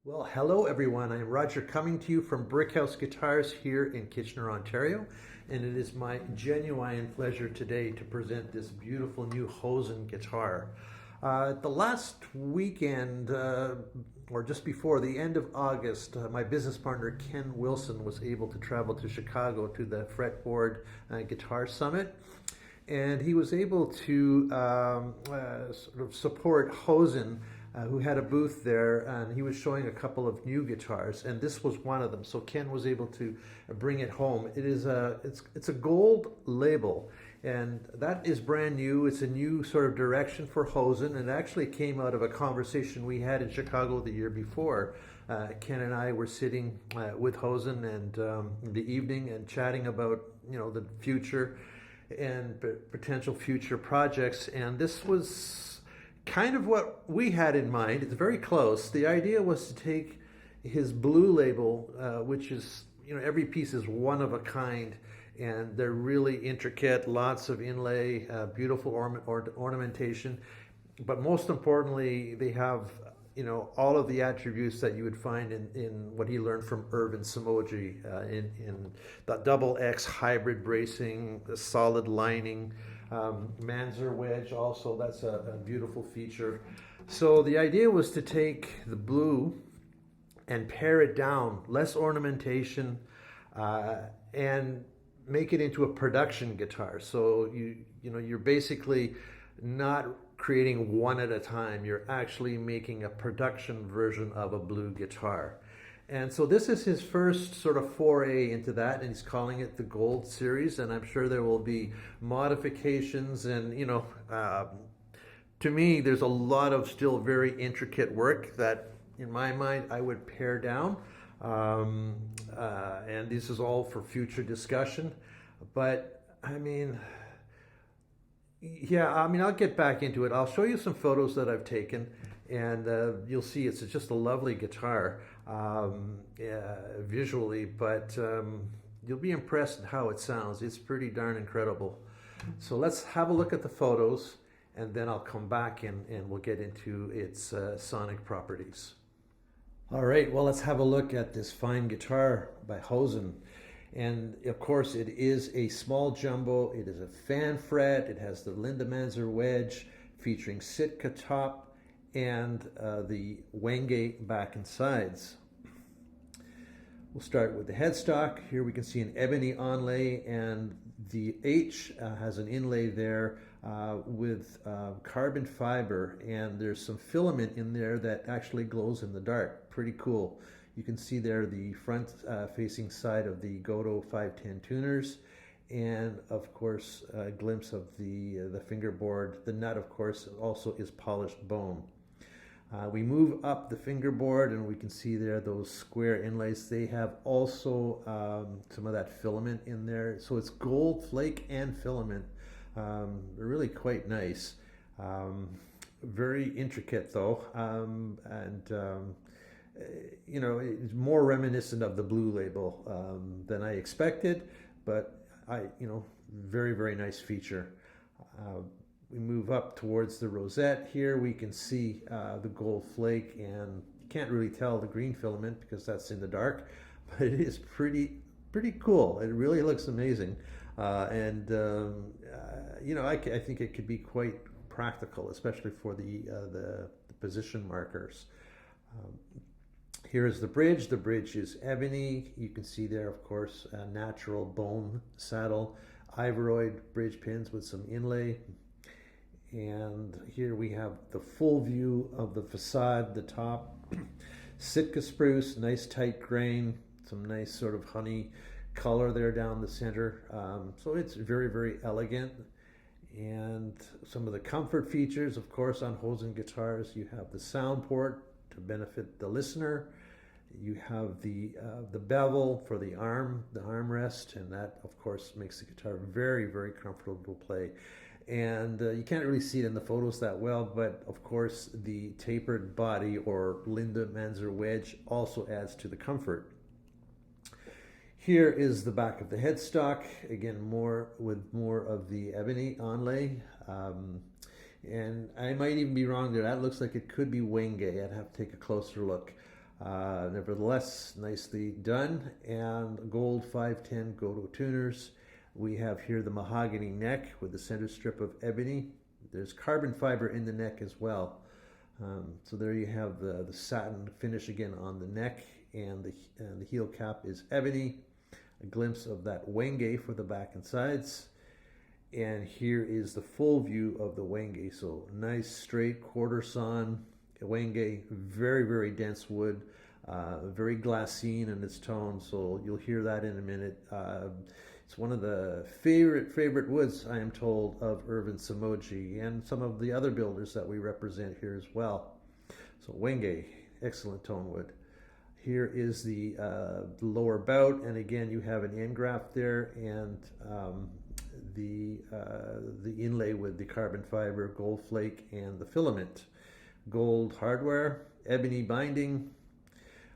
Well, hello everyone. I'm Roger coming to you from Brickhouse Guitars here in Kitchener, Ontario, and it is my genuine pleasure today to present this beautiful new Hozen guitar. The last weekend, or just before the end of August, my business partner Ken Wilson was able to travel to Chicago to the Fretboard Guitar Summit, and he was able to sort of support Hozen, who had a booth there, and he was showing a couple of new guitars, and this was one of them. So Ken was able to bring it home. It's a gold label, and that is brand new. It's a new sort of direction for Hozen, and it actually came out of a conversation we had in Chicago the year before. Ken and I were sitting with Hozen and in the evening and chatting about the future and potential future projects, and this was kind of what we had in mind. It's very close. The idea was to take his blue label, which is, every piece is one of a kind, and they're really intricate, lots of inlay, beautiful ornamentation, but most importantly, they have all of the attributes that you would find in what he learned from Irvin Samoji, in the double X hybrid bracing, the solid lining, Manzer wedge also, that's a beautiful feature. So the idea was to take the blue and pare it down, less ornamentation, and make it into a production guitar. So you're basically not creating one at a time. You're actually making a production version of a blue guitar. And so this is his first sort of foray into that, and he's calling it the Gold Series, and I'm sure there will be modifications and, to me, there's a lot of still very intricate work that, in my mind, I would pare down. And this is all for future discussion. But, I'll get back into it. I'll show you some photos that I've taken, and you'll see it's just a lovely guitar visually, but you'll be impressed at how it sounds. It's pretty darn incredible. So let's have a look at the photos, and then I'll come back and we'll get into its sonic properties. All right, well, let's have a look at this fine guitar by Hozen. And of course, it is a small jumbo. It is a fan fret. It has the Linda Manzer wedge featuring Sitka top and the Wenge back and sides. We'll start with the headstock. Here we can see an ebony onlay, and the H has an inlay there with carbon fiber, and there's some filament in there that actually glows in the dark. Pretty cool. You can see there the front facing side of the Goto 510 tuners, and of course a glimpse of the fingerboard. The nut, of course, also is polished bone. We move up the fingerboard, and we can see there those square inlays. They have also some of that filament in there, so it's gold flake and filament. They're really quite nice. Very intricate though, it's more reminiscent of the blue label than I expected, but very, very nice feature. We move up towards the rosette. Here we can see the gold flake, and you can't really tell the green filament because that's in the dark, but it is pretty cool. It really looks amazing, I think it could be quite practical, especially for the position markers. Here is the bridge. The bridge is ebony. You can see there, of course, a natural bone saddle, Ivoroid bridge pins with some inlay. And here we have the full view of the facade, the top. Sitka spruce, nice tight grain, some nice sort of honey color there down the center. So it's very, very elegant. And some of the comfort features, of course, on Hozen guitars, you have the sound port to benefit the listener. You have the bevel for the armrest, and that, of course, makes the guitar very, very comfortable to play. And you can't really see it in the photos that well, but of course the tapered body or Linda Manzer wedge also adds to the comfort. Here is the back of the headstock, again more of the ebony onlay, and I might even be wrong there. That looks like it could be Wenge. I'd have to take a closer look. Nevertheless, nicely done. And gold 510 Goto tuners. We have here the mahogany neck with the center strip of ebony. There's carbon fiber in the neck as well. So there you have the satin finish again on the neck, and the heel cap is ebony. A glimpse of that wenge for the back and sides. And here is the full view of the wenge. So nice straight quarter sawn wenge, very, very dense wood, very glassine in its tone. So you'll hear that in a minute. It's one of the favorite woods, I am told, of Irvin Samoji and some of the other builders that we represent here as well. So wenge, excellent tone wood. Here is the lower bout, and again you have an end graft there, and the inlay with the carbon fiber, gold flake, and the filament. Gold hardware, ebony binding.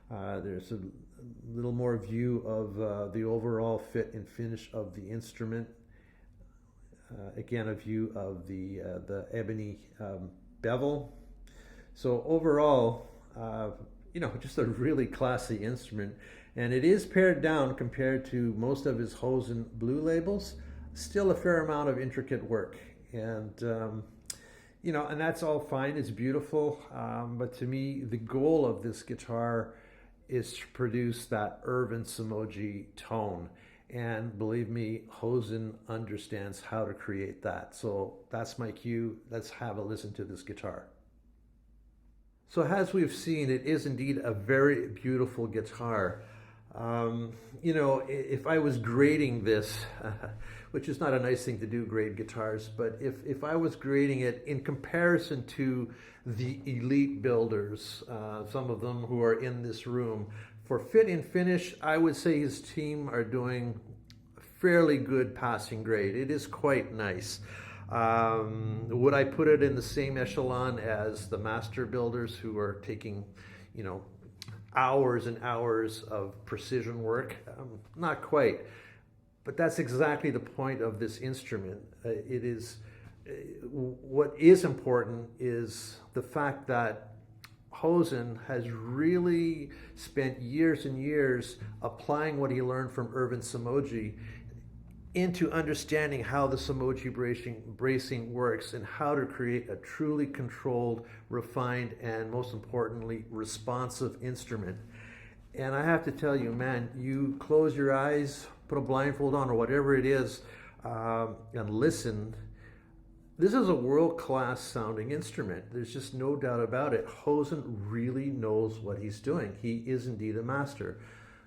There's a little more view of the overall fit and finish of the instrument. Again, a view of the ebony bevel. So overall, just a really classy instrument, and it is pared down compared to most of his Hozen blue labels. Still a fair amount of intricate work, and and that's all fine. It's beautiful, but to me, the goal of this guitar is to produce that Irvin Samoji tone, and believe me, Hozen understands how to create that. So that's my cue. Let's have a listen to this guitar. So as we've seen, it is indeed a very beautiful guitar. If I was grading this, which is not a nice thing to do, grade guitars, but if I was grading it in comparison to the elite builders, some of them who are in this room, for fit and finish, I would say his team are doing a fairly good passing grade. It is quite nice. Would I put it in the same echelon as the master builders who are taking, hours and hours of precision work? Not quite. But that's exactly the point of this instrument. What is important is the fact that Hozen has really spent years and years applying what he learned from Irvin Samoji into understanding how the Samoji bracing works and how to create a truly controlled, refined, and most importantly, responsive instrument. And I have to tell you, man, you close your eyes, put a blindfold on or whatever it is, and listen. This is a world-class sounding instrument. There's just no doubt about it. Hozen really knows what he's doing. He is indeed a master.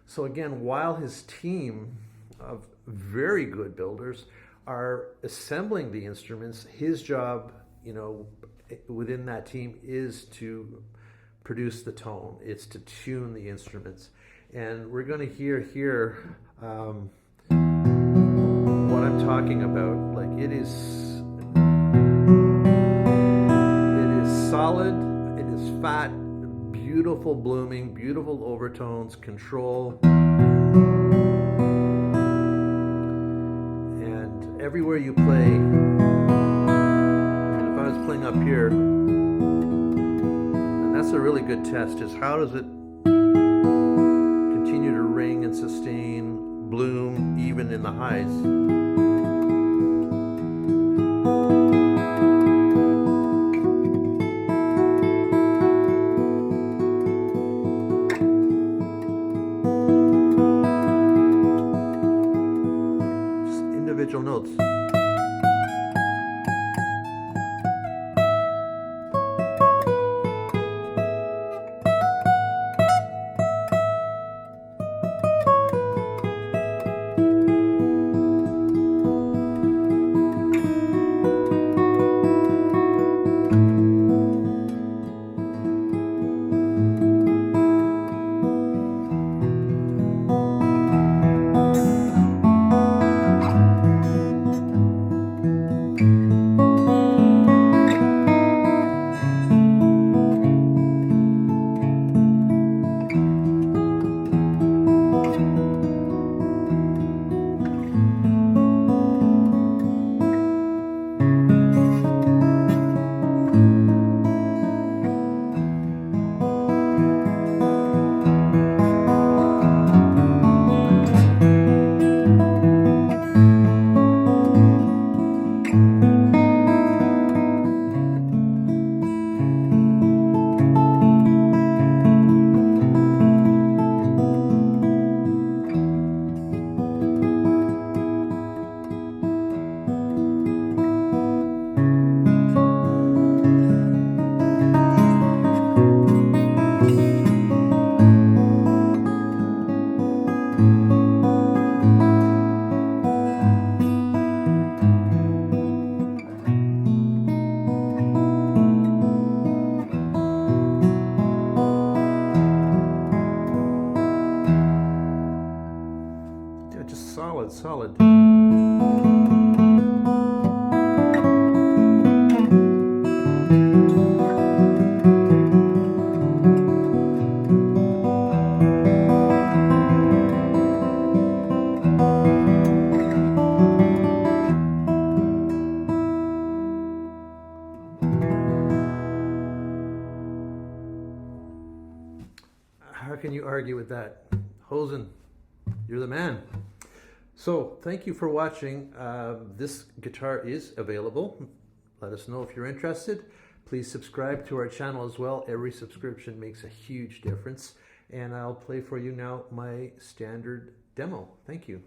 So again, while his team of very good builders are assembling the instruments, his job, within that team is to produce the tone. It's to tune the instruments. And we're going to hear here what I'm talking about. Like, it is solid, it is fat, beautiful blooming, beautiful overtones, control. And everywhere you play, and if I was playing up here, and that's a really good test, is how does it continue to ring and sustain, bloom, even in the highs. Individual notes. solid. How can you argue with that? Hozen, you're the man. So thank you for watching. This guitar is available. Let us know if you're interested. Please subscribe to our channel as well. Every subscription makes a huge difference. And I'll play for you now my standard demo. Thank you.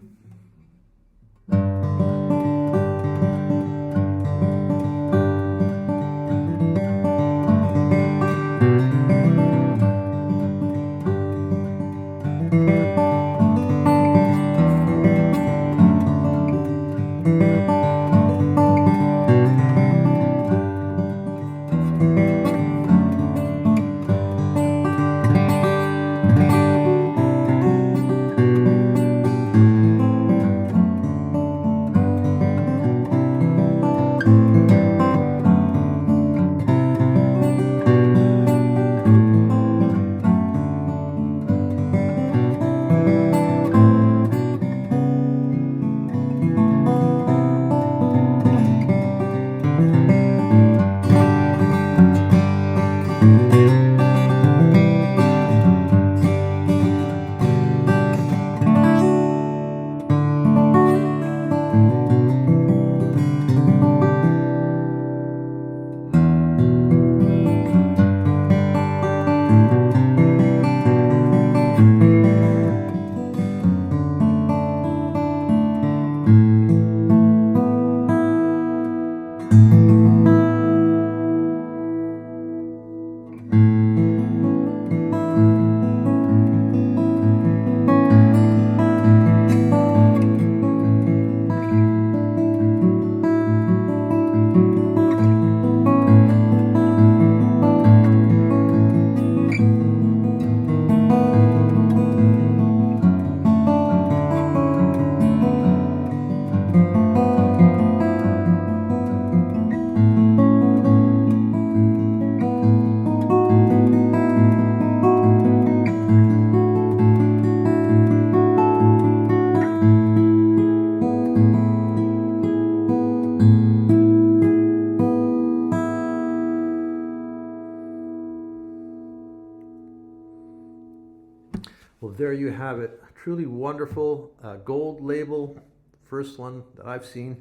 Well, there you have it. Truly wonderful gold label, first one that I've seen.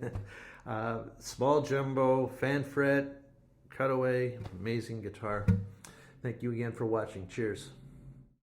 Small jumbo, fan fret, cutaway, amazing guitar. Thank you again for watching. Cheers.